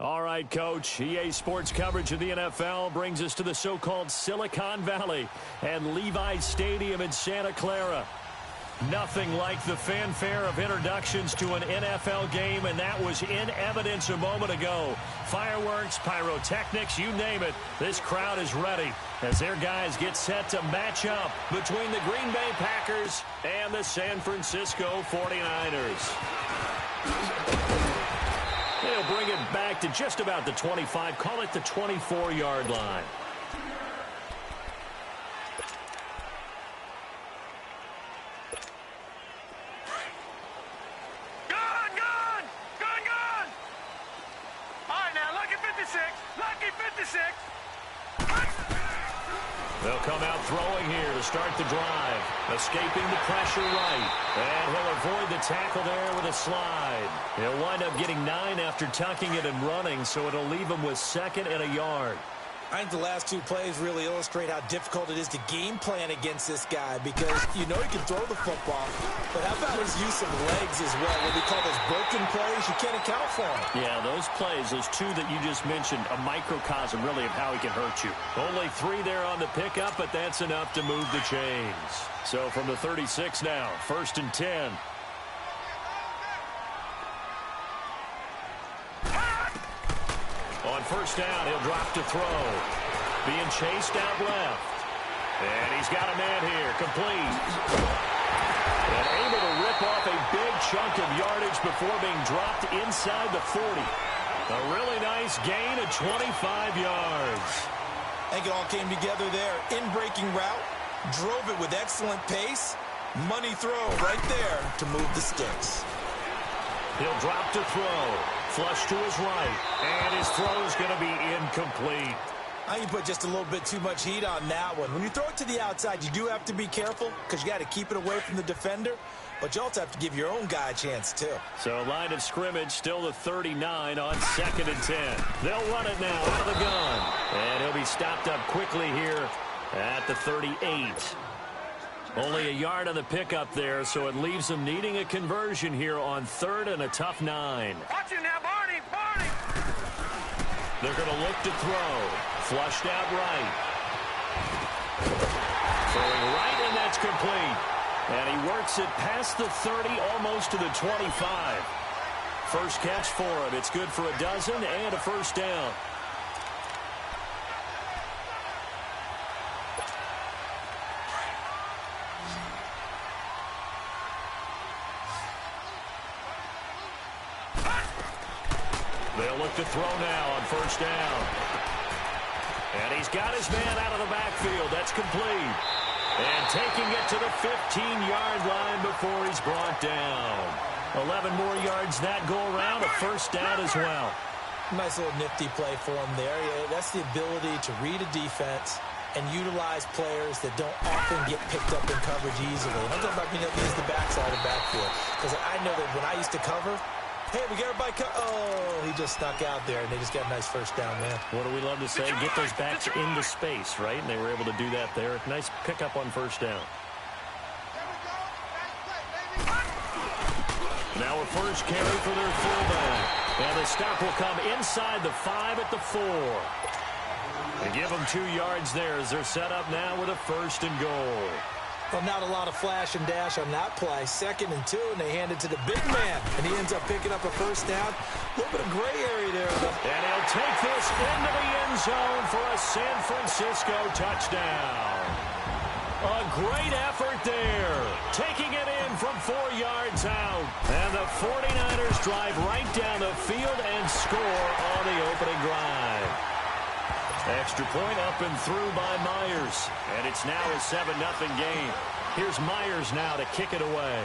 All right, Coach. EA Sports coverage of the NFL brings us to the so-called Silicon Valley and Levi's Stadium in Santa Clara. Nothing like the fanfare of introductions to an NFL game, and that was in evidence a moment ago. Fireworks, pyrotechnics, you name it. This crowd is ready as their guys get set to match up between the Green Bay Packers and the San Francisco 49ers. They'll bring it back to just about the 25, call it the 24-yard line. They'll come out throwing here to start the drive. Escaping the pressure right. And he'll avoid the tackle there with a slide. He'll wind up getting 9 after tucking it and running, so it'll leave him with 2nd and a yard. I think the last 2 plays really illustrate how difficult it is to game plan against this guy because you know he can throw the football, but how about his use of legs as well? What we call those broken plays, you can't account for them. Yeah, those plays, those 2 that you just mentioned, a microcosm really of how he can hurt you. Only 3 there on the pickup, but that's enough to move the chains. So from the 36 now, 1st and 10. On 1st down, he'll drop to throw. Being chased out left. And he's got a man here, complete. And able to rip off a big chunk of yardage before being dropped inside the 40. A really nice gain of 25 yards. I think it all came together there. In-breaking route, drove it with excellent pace. Money throw right there to move the sticks. He'll drop to throw. Flush to his right. And his throw is going to be incomplete. I think you put just a little bit too much heat on that one. When you throw it to the outside, you do have to be careful because you got to keep it away from the defender. But you also have to give your own guy a chance, too. So line of scrimmage still the 39 on 2nd and 10. They'll run it now out of the gun. And he'll be stopped up quickly here at the 38. Only a yard on the pickup there, so it leaves them needing a conversion here on 3rd and a tough 9. Watch it now, Barney! Barney! They're going to look to throw. Flushed out right. Throwing right, and that's complete. And he works it past the 30, almost to the 25. First catch for him. It's good for a dozen and a 1st down. They'll look to throw now on 1st down. And he's got his man out of the backfield. That's complete. And taking it to the 15-yard line before he's brought down. 11 more yards that go around, a 1st down as well. Nice little nifty play for him there. Yeah, that's the ability to read a defense and utilize players that don't often get picked up in coverage easily. And I'm talking about being able to use the backside of the backfield. Because I know that when I used to cover, hey, we got everybody oh, he just snuck out there, and they just got a nice 1st down there. What do we love to say? Get those backs into space, right? And they were able to do that there. Nice pickup on 1st down. Now a first carry for their fullback. And the stop will come inside the 5 at the 4. And give them 2 yards there as they're set up now with a 1st and goal. Well, not a lot of flash and dash on that play. 2nd and 2, and they hand it to the big man. And he ends up picking up a 1st down. A little bit of gray area there. And he'll take this into the end zone for a San Francisco touchdown. A great effort there. Taking it in from 4 yards out. And the 49ers drive right down the field and score on the opening drive. Extra point up and through by Myers. And it's now a 7-0 game. Here's Myers now to kick it away.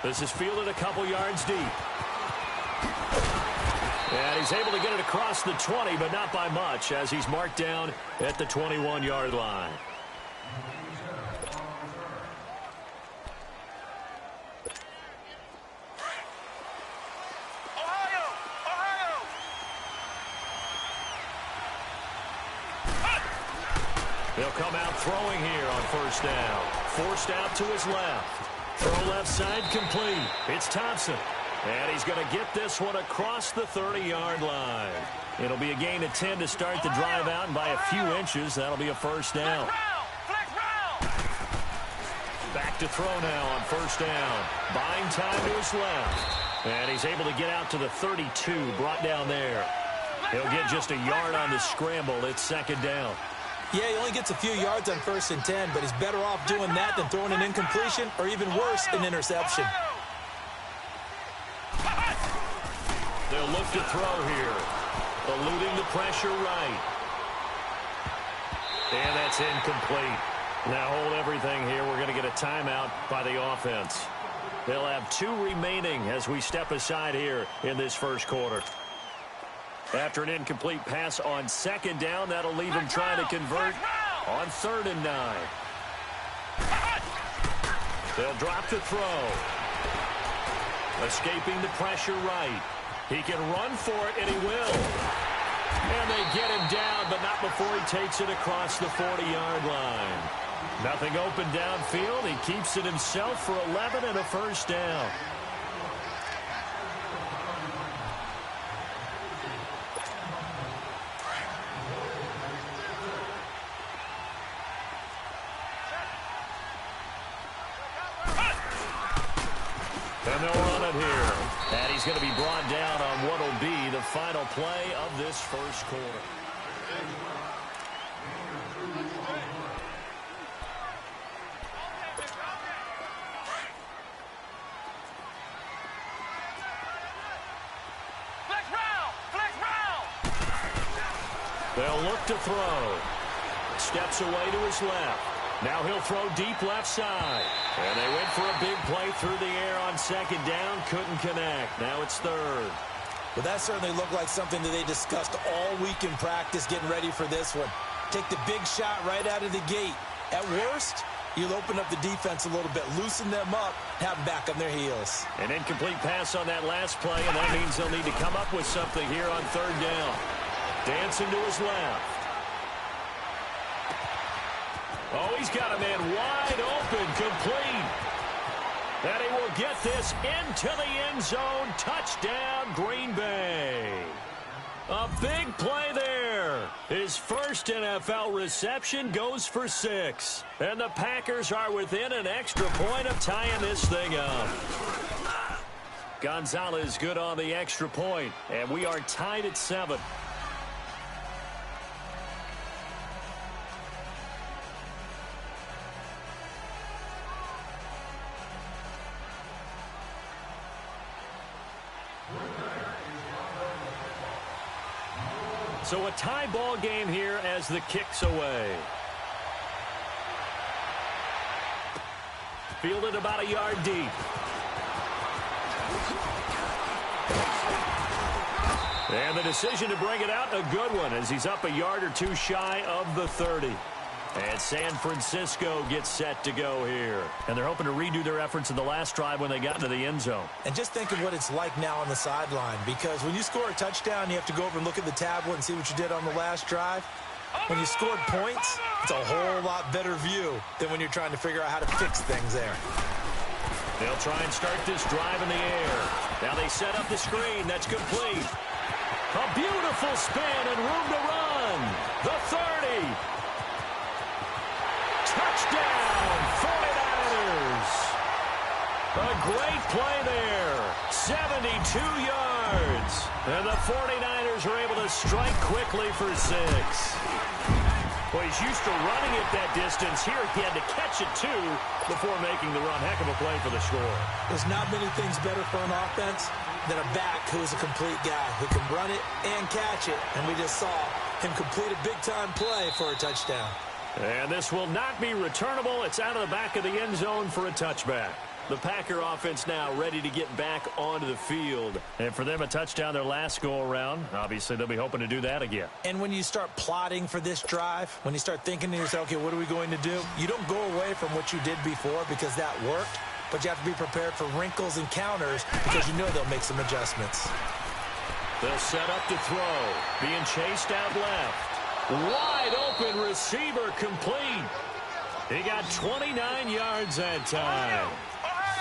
This is fielded a couple yards deep. And he's able to get it across the 20, but not by much, as he's marked down at the 21-yard line. They'll come out throwing here on 1st down. Forced out to his left. Throw left side complete. It's Thompson. And he's going to get this one across the 30-yard line. It'll be a gain of 10 to start the drive out, and by a few inches, that'll be a first down. Back to throw now on first down. Buying time to his left. And he's able to get out to the 32, brought down there. He'll get just a yard on the scramble. It's second down. Yeah, he only gets a few yards on 1st and 10, but he's better off doing that than throwing an incompletion or even worse, an interception. They'll look to throw here. Eluding the pressure right. And that's incomplete. Now hold everything here. We're going to get a timeout by the offense. They'll have 2 remaining as we step aside here in this first quarter. After an incomplete pass on second down, that'll leave him trying to convert on 3rd and 9. They'll drop to throw. Escaping the pressure right. He can run for it, and he will. And they get him down, but not before he takes it across the 40-yard line. Nothing open downfield. He keeps it himself for 11 and a first down. And they'll run it here. And he's going to be brought down on what will be the final play of this first quarter. They'll look to throw. Steps away to his left. Now he'll throw deep left side. And they went for a big play through the air on second down. Couldn't connect. Now it's 3rd. Well, that certainly looked like something that they discussed all week in practice getting ready for this one. Take the big shot right out of the gate. At worst, you'll open up the defense a little bit, loosen them up, have them back on their heels. An incomplete pass on that last play, and that means they'll need to come up with something here on 3rd down. Dancing to his left. Oh, he's got a man wide open, complete. And he will get this into the end zone. Touchdown, Green Bay. A big play there. His first NFL reception goes for 6. And the Packers are within an extra point of tying this thing up. Gonzalez good on the extra point, and we are tied at 7. So a tie ball game here as the kick's away. Fielded about a yard deep. And the decision to bring it out, a good one, as he's up a yard or 2 shy of the 30. And San Francisco gets set to go here. And they're hoping to redo their efforts in the last drive when they got into the end zone. And just think of what it's like now on the sideline, because when you score a touchdown, you have to go over and look at the tablet and see what you did on the last drive. When you scored points, it's a whole lot better view than when you're trying to figure out how to fix things there. They'll try and start this drive in the air. Now they set up the screen. That's complete. A beautiful spin and room to run. The 30. Touchdown, 49ers. A great play there. 72 yards. And the 49ers are able to strike quickly for 6. Well, he's used to running it that distance. Here he had to catch it, too, before making the run. Heck of a play for the score. There's not many things better for an offense than a back who's a complete guy who can run it and catch it. And we just saw him complete a big-time play for a touchdown. And this will not be returnable. It's out of the back of the end zone for a touchback. The Packer offense now ready to get back onto the field. And for them, a touchdown their last go-around. Obviously, they'll be hoping to do that again. And when you start plotting for this drive, when you start thinking to yourself, okay, what are we going to do? You don't go away from what you did before because that worked, but you have to be prepared for wrinkles and counters because you know they'll make some adjustments. They'll set up to throw. Being chased out left. Wide open receiver complete. He got 29 yards that time.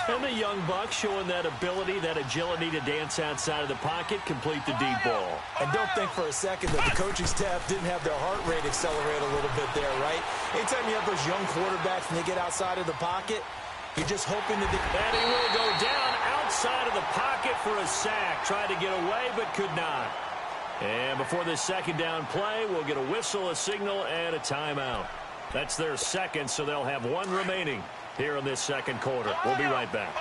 And the young buck showing that ability, that agility to dance outside of the pocket, complete the deep ball. And don't think for a second that the coaching staff didn't have their heart rate accelerate a little bit there, right? Anytime you have those young quarterbacks and they get outside of the pocket, you're just hoping that And he will go down outside of the pocket for a sack. Tried to get away, but could not. And before this second down play, we'll get a whistle, a signal, and a timeout. That's their second, so they'll have one remaining here in this second quarter. We'll be right back.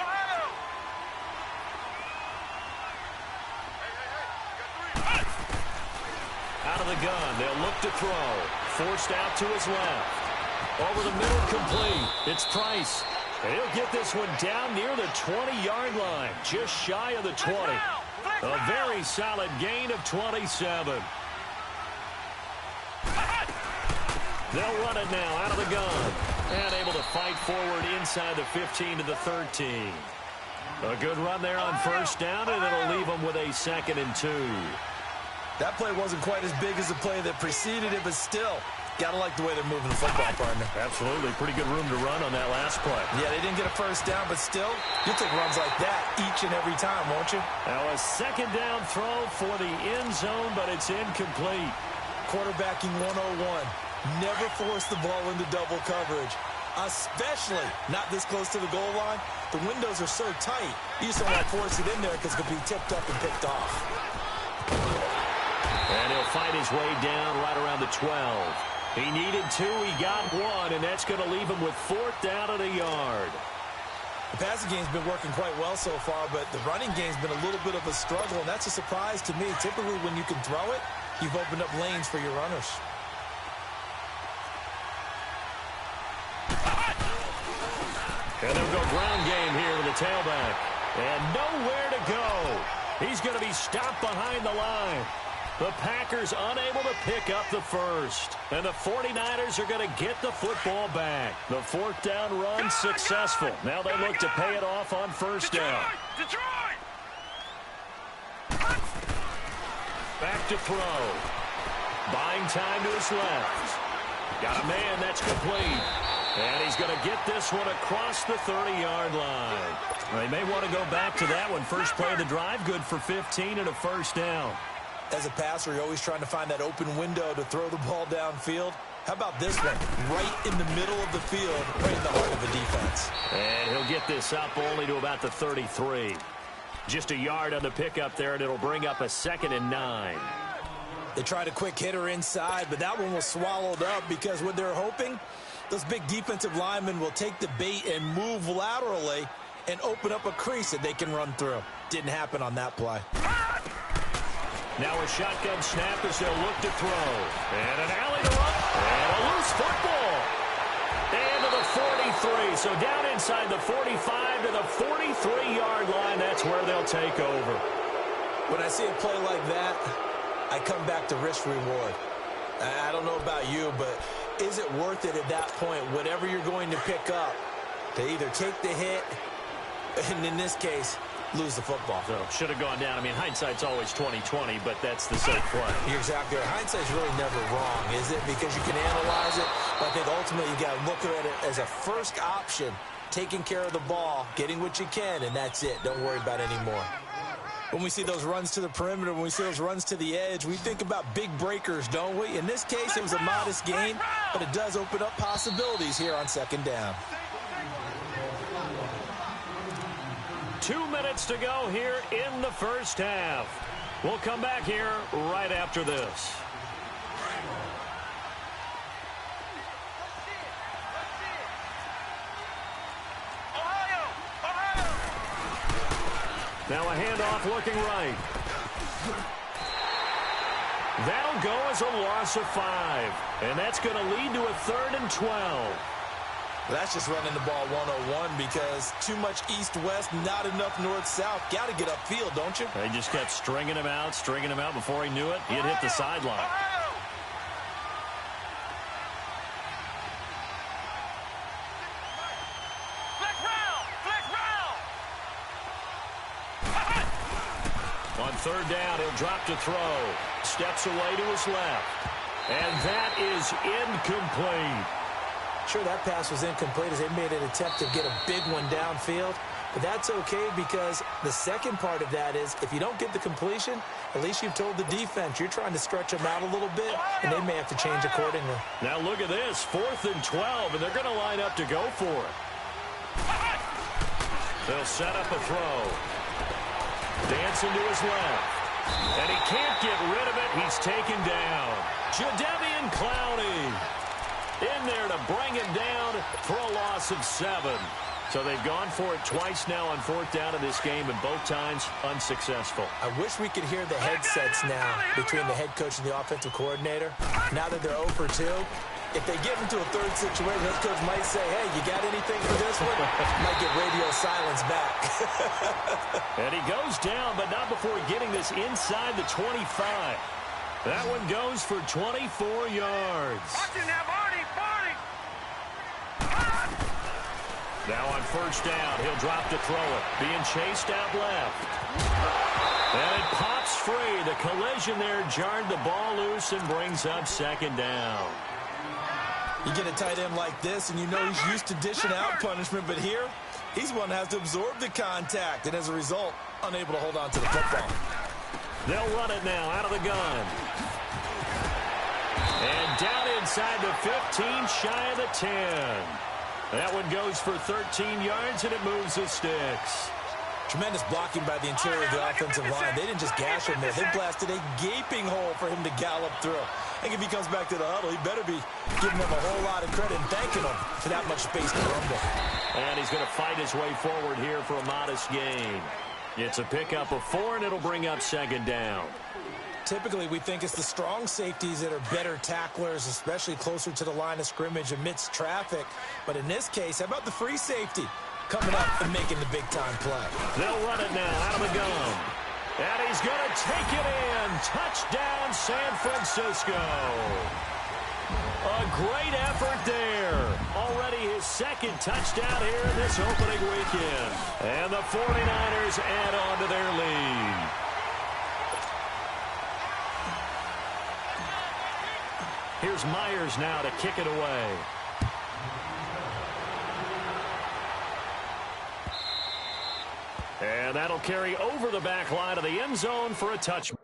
Out of the gun, they'll look to throw. Forced out to his left. Over the middle, complete. It's Price. And he'll get this one down near the 20-yard line, just shy of the 20. A very solid gain of 27. They'll run it now out of the gun. And able to fight forward inside the 15 to the 13. A good run there on first down, and it'll leave them with a 2nd and 2. that play wasn't quite as big as the play that preceded it, but still, got to like the way they're moving the football, partner. Absolutely. Pretty good room to run on that last play. Yeah, they didn't get a first down, but still, you'll take runs like that each and every time, won't you? Now a second down throw for the end zone, but it's incomplete. Quarterbacking 101. Never force the ball into double coverage, especially not this close to the goal line. The windows are so tight, you just don't want to force it in there because it could be tipped up and picked off. And he'll fight his way down right around the 12. He needed 2, he got 1, and that's going to leave him with 4th down and a yard. The passing game's been working quite well so far, but the running game's been a little bit of a struggle, and that's a surprise to me. Typically, when you can throw it, you've opened up lanes for your runners. And they'll go ground game here with the tailback. And nowhere to go. He's going to be stopped behind the line. The Packers unable to pick up the first. And the 49ers are going to get the football back. The 4th down run successful. Now they look to pay it off on first down. Back to throw. Buying time to his left. Got a man, that's complete. And he's going to get this one across the 30-yard line. They may want to go back to that one. First play of the drive, good for 15 and a first down. As a passer, you're always trying to find that open window to throw the ball downfield. How about this one? Right in the middle of the field, right in the heart of the defense. And he'll get this up only to about the 33. Just a yard on the pickup there, and it'll bring up a 2nd and 9. They tried a quick hitter inside, but that one was swallowed up because what they're hoping, those big defensive linemen will take the bait and move laterally and open up a crease that they can run through. Didn't happen on that play. Now a shotgun snap as they'll look to throw. And an alley to run. And a loose football. And to the 43. So down inside the 45 to the 43-yard line. That's where they'll take over. When I see a play like that, I come back to risk-reward. I don't know about you, but is it worth it at that point, whatever you're going to pick up, to either take the hit, and in this case, lose the football? So should have gone down. I mean, hindsight's always 20/20, but that's the safe play. You're exactly right. Hindsight's really never wrong, is it? Because you can analyze it, but I think ultimately you got to look at it as a first option, taking care of the ball, getting what you can, and that's it. Don't worry about it anymore. When we see those runs to the perimeter, when we see those runs to the edge, we think about big breakers, don't we? In this case, it was a modest gain, but it does open up possibilities here on second down. 2 minutes to go here in the first half. We'll come back here right after this. Now a handoff looking right. That'll go as a loss of 5. And that's going to lead to a 3rd and 12. That's just running the ball 101 because too much east-west, not enough north-south. Got to get upfield, don't you? They just kept stringing him out before he knew it. He had hit the sideline. On 3rd down, he'll drop to throw. Steps away to his left. And that is incomplete. Sure, that pass was incomplete as they made an attempt to get a big one downfield. But that's okay because the second part of that is if you don't get the completion, at least you've told the defense you're trying to stretch them out a little bit, and they may have to change accordingly. Now look at this, 4th and 12, and they're going to line up to go for it. They'll set up a throw. Dancing to his left. And he can't get rid of it. He's taken down. Jadeveon Clowney in there to bring him down for a loss of 7. So they've gone for it twice now on 4th down in this game, and both times unsuccessful. I wish we could hear the headsets now between the head coach and the offensive coordinator. Now that they're 0 for 2, if they get into a third situation, head coach might say, hey, you got anything for this one? Might get radio silence back. And he goes down, but not before getting this inside the 25. That one goes for 24 yards. Watch it now, Barney, Barney. Now on 1st down, he'll drop to throw it. Being chased out left. And it pops free. The collision there jarred the ball loose and brings up 2nd down. You get a tight end like this, and you know he's used to dishing out punishment, but here, he's one that has to absorb the contact, and as a result, unable to hold on to the football. They'll run it now out of the gun. And down inside the 15, shy of the 10. That one goes for 13 yards, and it moves the sticks. Tremendous blocking by the interior of the offensive line. They didn't just gash him there. They blasted a gaping hole for him to gallop through. I think if he comes back to the huddle, he better be giving them a whole lot of credit and thanking them for that much space to rumble. And he's going to fight his way forward here for a modest gain. It's a pickup of 4, and it'll bring up 2nd down. Typically, we think it's the strong safeties that are better tacklers, especially closer to the line of scrimmage amidst traffic. But in this case, how about the free safety coming up and making the big-time play? They'll run it now out of the gun. And he's going to take it in. Touchdown, San Francisco. A great effort there. Already his 2nd touchdown here in this opening weekend. And the 49ers add on to their lead. Here's Myers now to kick it away. And that'll carry over the back line of the end zone for a touchback.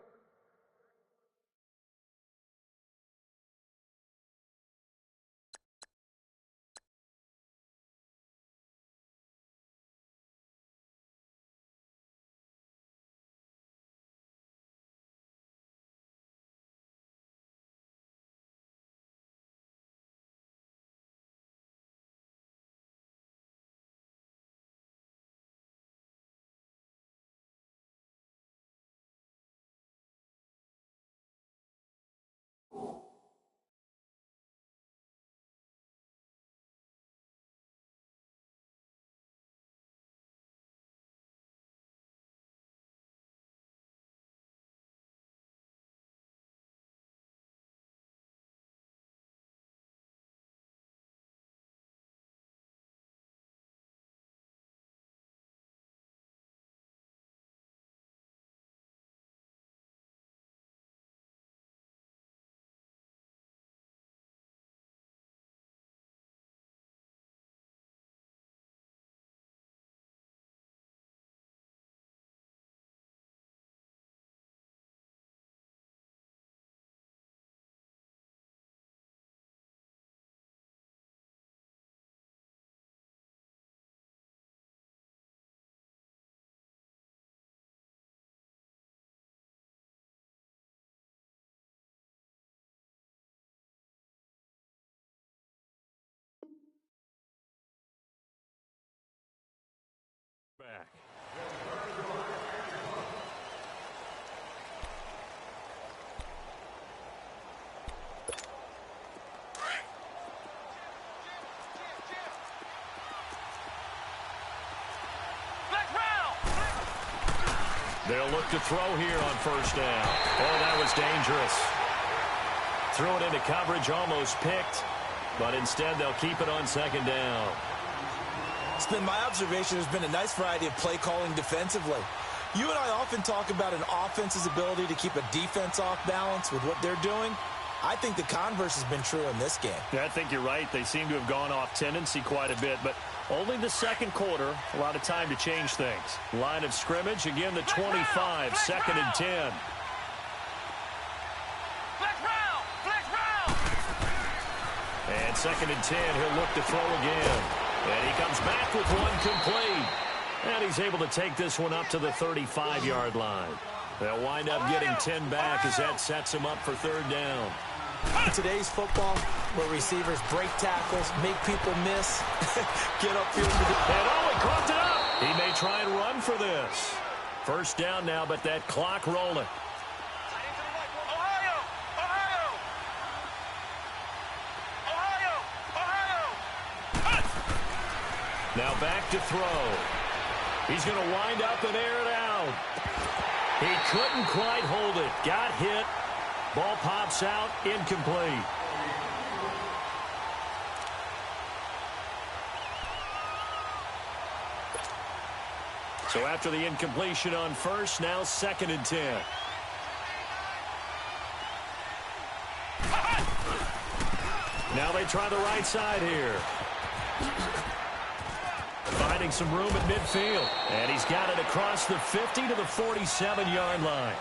Back. They'll look to throw here on 1st down. Oh, that was dangerous. Threw it into coverage, almost picked, but instead they'll keep it on 2nd down. It's been my observation there's been a nice variety of play calling defensively. You and I often talk about an offense's ability to keep a defense off balance with what they're doing. I think the converse has been true in this game. Yeah, I think you're right. They seem to have gone off tendency quite a bit, but Only the second quarter. A lot of time to change things. Line of scrimmage, again, the 25, second and 10. And second and 10, he'll look to throw again. And he comes back with one complete. And he's able to take this one up to the 35-yard line. They'll wind up getting 10 back as that sets him up for third down. In today's football, where receivers break tackles, make people miss, get upfield. And he caught it up. He may try and run for this. First down now, but that clock rolling. Now back to throw. He's going to wind up and air it out. He couldn't quite hold it. Got hit. Ball pops out, incomplete. So after the incompletion on first, now second and 10. Now they try the right side here. Finding some room at midfield. And he's got it across the 50 to the 47-yard line.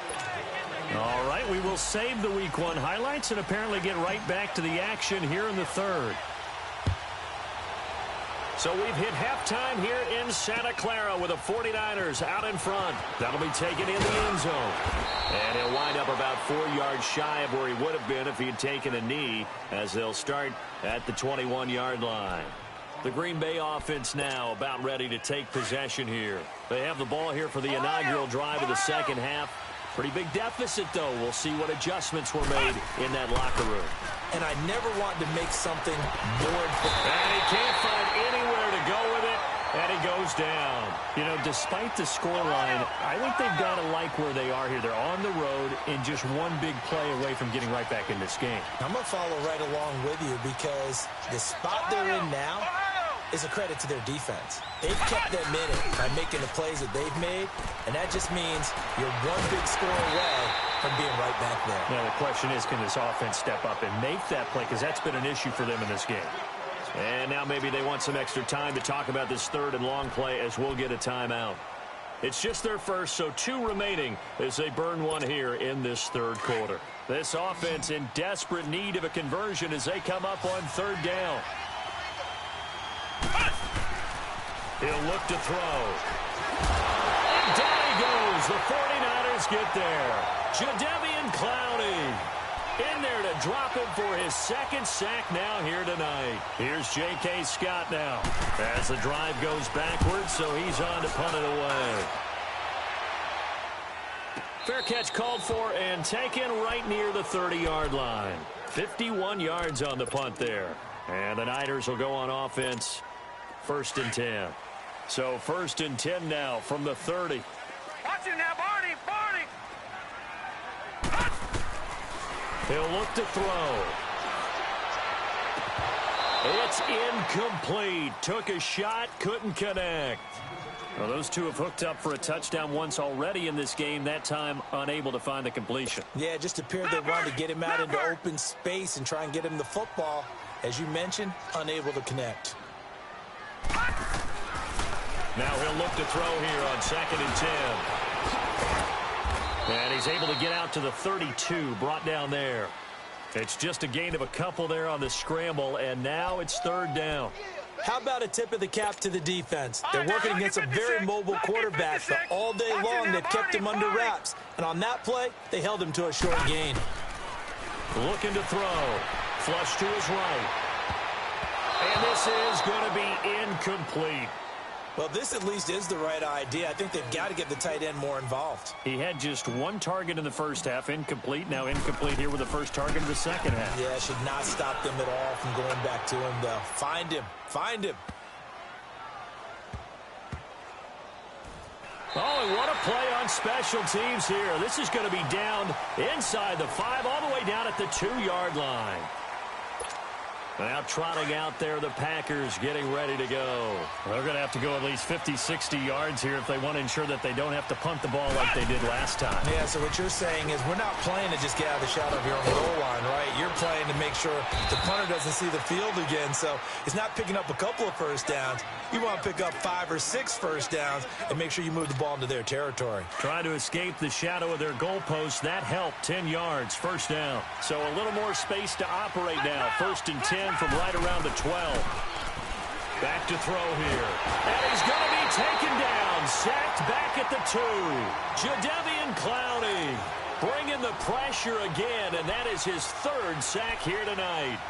All right, we will save the Week 1 highlights and apparently get right back to the action here in the third. So we've hit halftime here in Santa Clara with the 49ers out in front. That'll be taken in the end zone. And he'll wind up about 4 yards shy of where he would have been if he had taken a knee, as they'll start at the 21-yard line. The Green Bay offense now about ready to take possession here. They have the ball here for the inaugural drive of the second half. Pretty big deficit, though. We'll see what adjustments were made in that locker room. And I never want to make something more important. And he can't find anywhere to go with it, and he goes down. You know, despite the scoreline, I think they've got to like where they are here. They're on the road and just one big play away from getting right back in this game. I'm going to follow right along with you because the spot they're in now is a credit to their defense. They've kept them in it by making the plays that they've made, and that just means you're one big score away from being right back there. Now, the question is, can this offense step up and make that play? Because that's been an issue for them in this game. And now maybe they want some extra time to talk about this third and long play as we'll get a timeout. It's just their first, so 2 remaining as they burn one here in this third quarter. This offense in desperate need of a conversion as they come up on third down. He'll look to throw. And down he goes. The 49ers get there. Jadeveon Clowney in there to drop him for his second sack now here tonight. Here's J.K. Scott now as the drive goes backwards, so he's on to punt it away. Fair catch called for and taken right near the 30-yard line. 51 yards on the punt there. And the Niners will go on offense. First and 10. So first and 10 now from the 30. Watch it now, Barney, Barney. He'll look to throw. It's incomplete. Took a shot, couldn't connect. Well, those two have hooked up for a touchdown once already in this game, that time unable to find the completion. Yeah, it just appeared they wanted to get him out into open space and try and get him the football. As you mentioned, unable to connect. Now he'll look to throw here on second and 10. And he's able to get out to the 32, brought down there. It's just a gain of a couple there on the scramble, and now it's third down. How about a tip of the cap to the defense? They're working against a very mobile quarterback, but all day long they've kept him under wraps. And on that play, they held him to a short gain. Looking to throw. Flush to his right. And this is going to be incomplete. Well, this at least is the right idea. I think they've got to get the tight end more involved. He had just one target in the first half, incomplete. Now incomplete here with the first target of the second half. Yeah, should not stop them at all from going back to him, though. Find him. Find him. Oh, and what a play on special teams here. This is going to be down inside the 5, all the way down at the 2-yard line. Now trotting out there, the Packers getting ready to go. They're going to have to go at least 50, 60 yards here if they want to ensure that they don't have to punt the ball like they did last time. Yeah, so what you're saying is we're not playing to just get out of the shadow of your own goal line, right? You're playing to make sure the punter doesn't see the field again. So it's not picking up a couple of first downs. You want to pick up 5 or 6 first downs and make sure you move the ball into their territory. Trying to escape the shadow of their goalpost. That helped. 10 yards, first down. So a little more space to operate now. 1st and 10 from right around the 12. Back to throw here. And he's going to be taken down. Sacked back at the 2. Jadeveon Clowney bringing the pressure again, and that is his 3rd sack here tonight.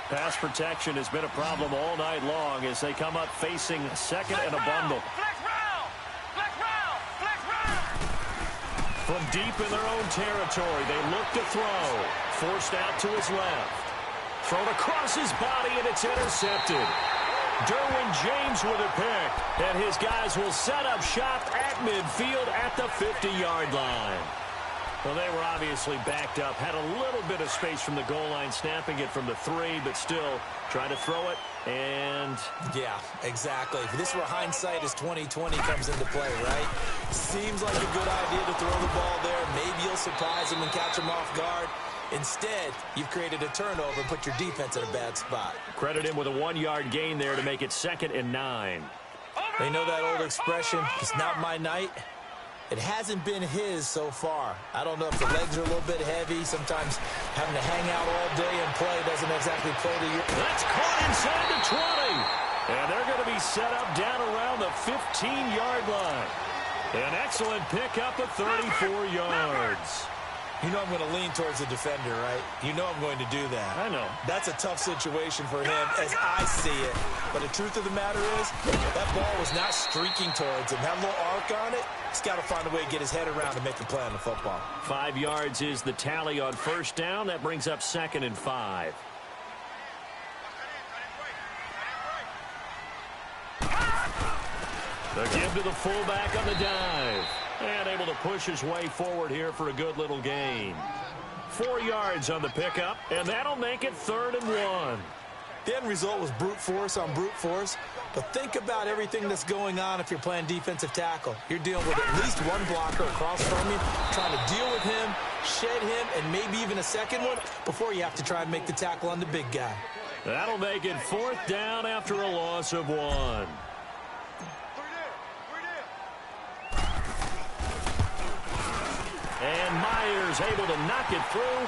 Pass protection has been a problem all night long as they come up facing second and a bundle. Flex round! Flex round! Flex round! From deep in their own territory, they look to throw. Forced out to his left. Thrown across his body, and it's intercepted. Derwin James with a pick, and his guys will set up shop at midfield at the 50-yard line. Well, they were obviously backed up, had a little bit of space from the goal line, snapping it from the 3, but still try to throw it, and... Yeah, exactly. This is where hindsight is 20/20 comes into play, right? Seems like a good idea to throw the ball there. Maybe you'll surprise him and catch him off guard. Instead, you've created a turnover and put your defense in a bad spot. Credit him with a 1-yard gain there to make it 2nd and 9. They know that old expression, it's not my night. It hasn't been his so far. I don't know if the legs are a little bit heavy. Sometimes having to hang out all day and play doesn't exactly play to you. That's caught inside the 20. And they're going to be set up down around the 15-yard line. An excellent pickup of 34 yards. You know I'm going to lean towards the defender, right? You know I'm going to do that. I know. That's a tough situation for him as I see it. But the truth of the matter is, that ball was not streaking towards him. Had a little arc on it. He's got to find a way to get his head around and make a play on the football. 5 yards is the tally on first down. That brings up 2nd and 5. The give to the fullback on the dive. And able to push his way forward here for a good little gain. 4 yards on the pickup, and that'll make it 3rd and 1. The end result was brute force on brute force. But think about everything that's going on if you're playing defensive tackle. You're dealing with at least one blocker across from you, trying to deal with him, shed him, and maybe even a second one before you have to try and make the tackle on the big guy. That'll make it 4th down after a loss of 1. And Myers able to knock it through,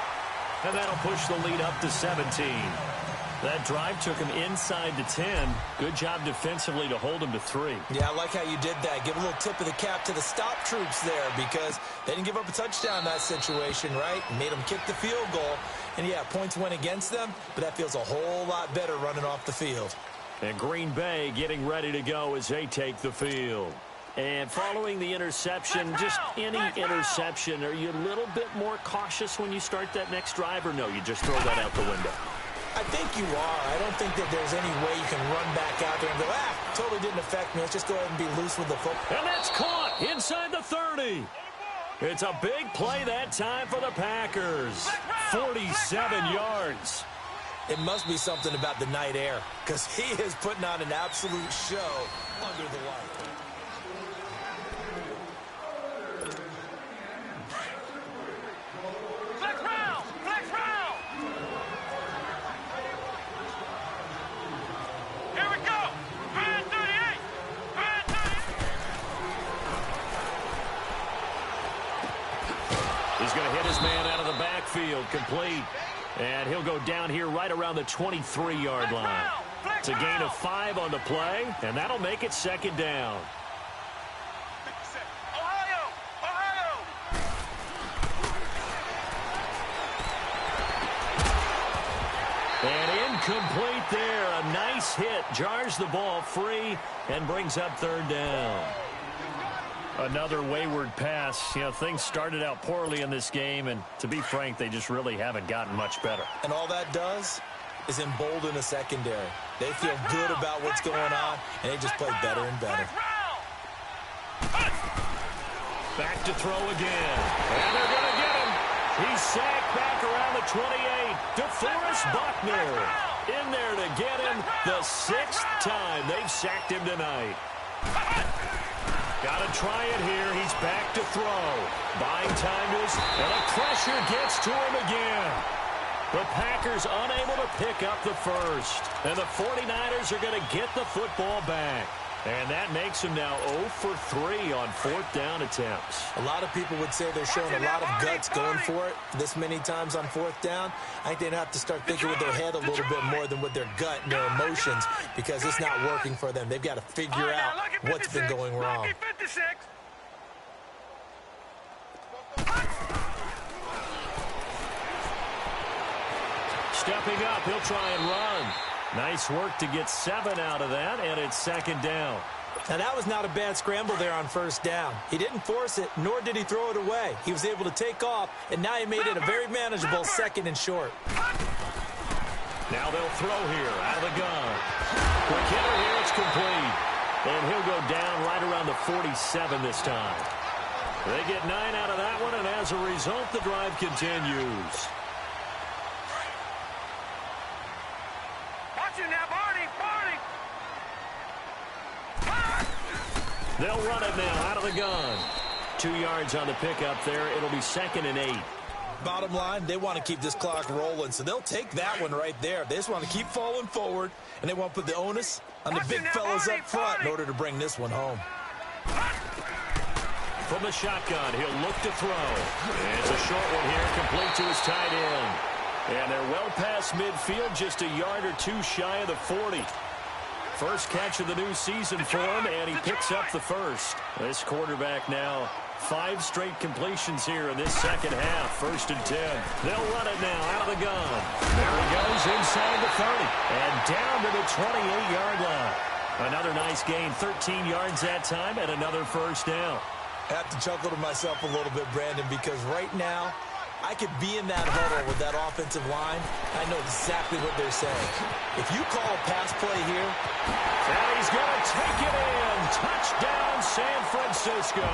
and that'll push the lead up to 17. That drive took him inside the 10. Good job defensively to hold him to 3. Yeah, I like how you did that. Give a little tip of the cap to the stop troops there because they didn't give up a touchdown in that situation, right? Made them kick the field goal. And, yeah, points went against them, but that feels a whole lot better running off the field. And Green Bay getting ready to go as they take the field. And following the interception, just any interception, are you a little bit more cautious when you start that next drive, or no, you just throw that out the window? I think you are. I don't think that there's any way you can run back out there and go, totally didn't affect me. Let's just go ahead and be loose with the football. And that's caught inside the 30. It's a big play that time for the Packers. 47 yards. It must be something about the night air because he is putting on an absolute show under the light. Flex round! Flex round! Here we go! 38! 38! He's going to hit his man out of the backfield, complete. And he'll go down here right around the 23-yard line. It's a gain of 5 on the play, and that'll make it 2nd down. Ohio! Ohio! And incomplete there. A nice hit. Jars the ball free and brings up 3rd down. Another wayward pass. You know, things started out poorly in this game, and to be frank, they just really haven't gotten much better. And all that does is embolden the secondary. They feel good about what's going on, and they just play better and better. Back to throw again. And they're going to get him. He's sacked back around the 28, DeForest Buckner in there to get him the 6th time they've sacked him tonight. Got to try it here. He's back to throw. Buying time to his, and the pressure gets to him again. The Packers unable to pick up the first. And the 49ers are going to get the football back. And that makes them now 0 for 3 on 4th down attempts. A lot of people would say they're showing a lot of guts going for it this many times on 4th down. I think they'd have to start thinking with their head a little bit more than with their gut and their emotions, because it's not working for them. They've got to figure out what's been going wrong. Stepping up, he'll try and run. Nice work to get 7 out of that, and it's 2nd down. Now, that was not a bad scramble there on 1st down. He didn't force it, nor did he throw it away. He was able to take off, and now he made it a very manageable 2nd and short. Now they'll throw here out of the gun. Quick hitter here, it's complete. And he'll go down right around the 47 this time. They get 9 out of that one, and as a result, the drive continues. They'll run it now out of the gun. 2 yards on the pickup there. It'll be 2nd and 8. Bottom line, they want to keep this clock rolling, so they'll take that one right there. They just want to keep falling forward, and they want to put the onus on the big fellas up front in order to bring this one home. From the shotgun, he'll look to throw. It's a short one here, complete to his tight end. And they're well past midfield, just a yard or 2 shy of the 40. First catch of the new season for him, and he picks up the first. This quarterback now 5 straight completions here in this 2nd half. 1st and 10. They'll run it now out of the gun. There he goes inside the 30 and down to the 28-yard line. Another nice gain, 13 yards that time, and another 1st down. I have to chuckle to myself a little bit, Brandon, because right now I could be in that huddle with that offensive line. I know exactly what they're saying. If you call a pass play here, and he's going to take it in. Touchdown, San Francisco.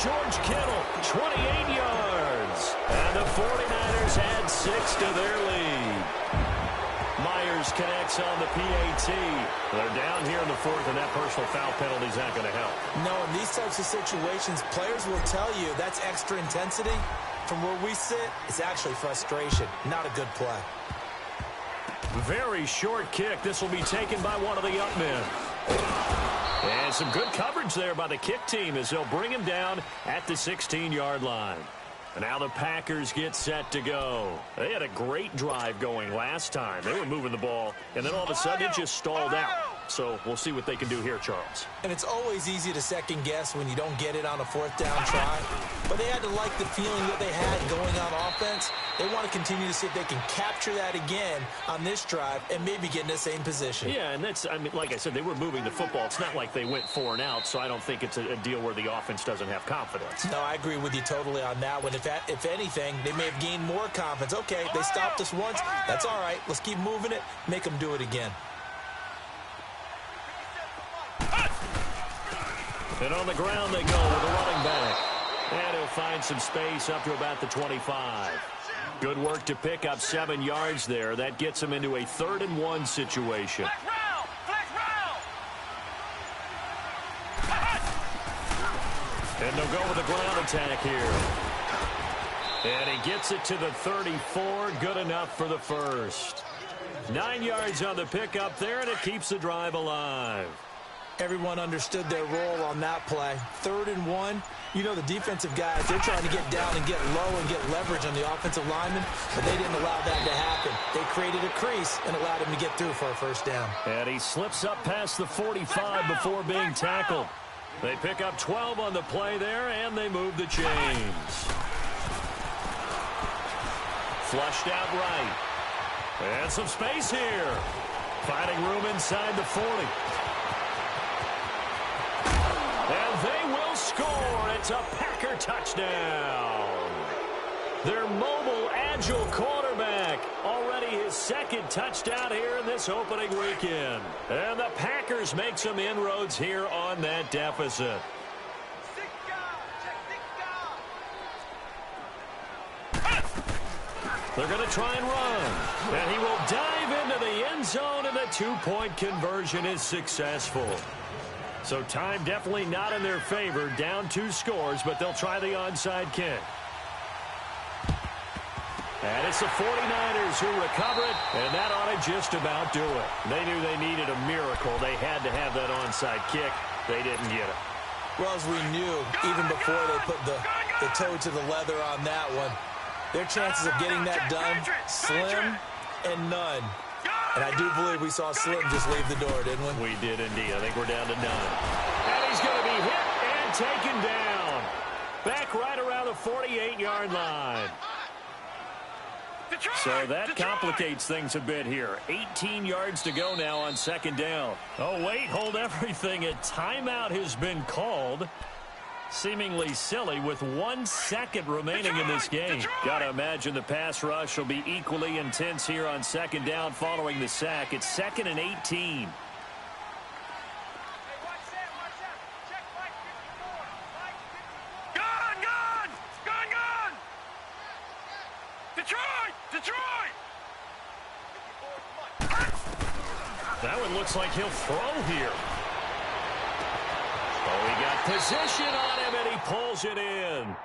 George Kittle, 28 yards. And the 49ers add 6 to their lead. Myers connects on the PAT. They're down here in the 4th, and that personal foul penalty is not going to help. No, in these types of situations, players will tell you that's extra intensity. From where we sit, it's actually frustration, not a good play. Very short kick. This will be taken by one of the up men. And some good coverage there by the kick team as they'll bring him down at the 16-yard line. And now the Packers get set to go. They had a great drive going last time. They were moving the ball, and then all of a sudden it just stalled out. So we'll see what they can do here, Charles. And it's always easy to second guess when you don't get it on a 4th down try. But they had to like the feeling that they had going on offense. They want to continue to see if they can capture that again on this drive and maybe get in the same position. Yeah, and that's, I mean, like I said, they were moving the football. It's not like they went 4 and out, so I don't think it's a deal where the offense doesn't have confidence. No, I agree with you totally on that one. If anything, they may have gained more confidence. Okay, they stopped us once. That's all right. Let's keep moving it. Make them do it again. And on the ground they go with a running back. And he'll find some space up to about the 25. Good work to pick up 7 yards there. That gets him into a 3rd and 1 situation. And they'll go with a ground attack here. And he gets it to the 34. Good enough for the first. 9 yards on the pickup there, and it keeps the drive alive. Everyone understood their role on that play. 3rd and 1. You know the defensive guys, they're trying to get down and get low and get leverage on the offensive lineman, but they didn't allow that to happen. They created a crease and allowed him to get through for a 1st down. And he slips up past the 45 before being tackled. They pick up 12 on the play there, and they move the chains. Flushed out right. And some space here. Finding room inside the 40. And they will score. It's a Packer touchdown. Their mobile, agile quarterback. Already his 2nd touchdown here in this opening weekend. And the Packers make some inroads here on that deficit. They're going to try and run. And he will dive into the end zone, and the two-point conversion is successful. So time definitely not in their favor. Down 2 scores, but they'll try the onside kick. And it's the 49ers who recover it, and that ought to just about do it. They knew they needed a miracle. They had to have that onside kick. They didn't get it. Well, as we knew, even before they put the toe to the leather on that one, their chances of getting that done, slim and none. And I do believe we saw Slim just leave the door, didn't we? We did indeed. I think we're down to none. And he's going to be hit and taken down. Back right around the 48-yard line. So that complicates things a bit here. 18 yards to go now on second down. Oh, wait, hold everything. A timeout has been called. Seemingly silly with 1 second remaining in this game. Got to imagine the pass rush will be equally intense here on second down following the sack. It's 2nd and 18. Gun! Detroit! That one looks like he'll throw here. Oh, he got position on him, and he pulls it in.